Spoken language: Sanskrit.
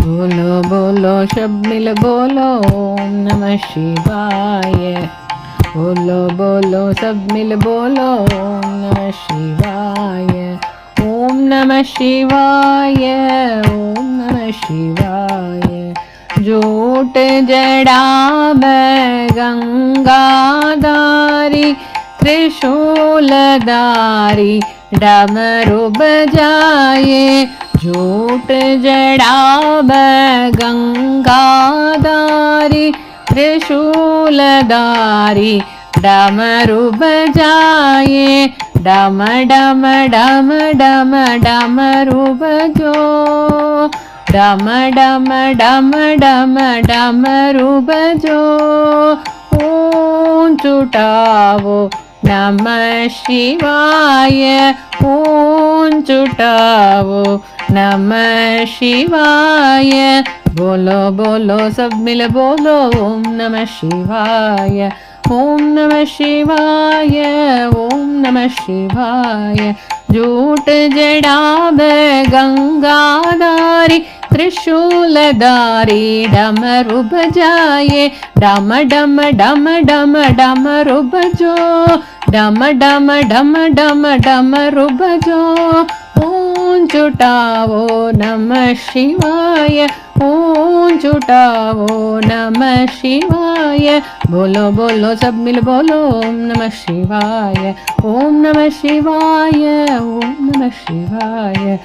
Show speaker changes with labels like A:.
A: बोलो बोलो सब मिल बोलो ओम नमः शिवाय। बोलो बोलो सब मिल बोलो ओम नमः शिवाय। ओम नमः शिवाय ओम नमः शिवाय। जूट जड़ाब गंगाधारी त्रिशूलधारी डमरू बजाए। जूट जड़ाब गंगाधारी त्रिशूलधारी डमरू बजाए। डम डम डम डम डमरू बजो। डम डम डम डम डमरू बजो। ऊं चुटावो नमः शिवाय। ऊं चुटावो नमः शिवाय। बोलो बोलो सब मिल बोलो ओम नमः शिवाय। ओम नमः शिवाय ओम नमः शिवाय। जूट जड़ाब गंगाधारी त्रिशूलधारी डमरू बजाए। डम डम डम डम डमरू बजो। डम डम डम डम डमरू बजो। ऊं चुटावो नमः शिवाय। ऊं चुटावो नमः शिवाय। बोलो बोलो सब मिल बोलो ओम नमः शिवाय। ओम नमः शिवाय ओम नमः शिवाय।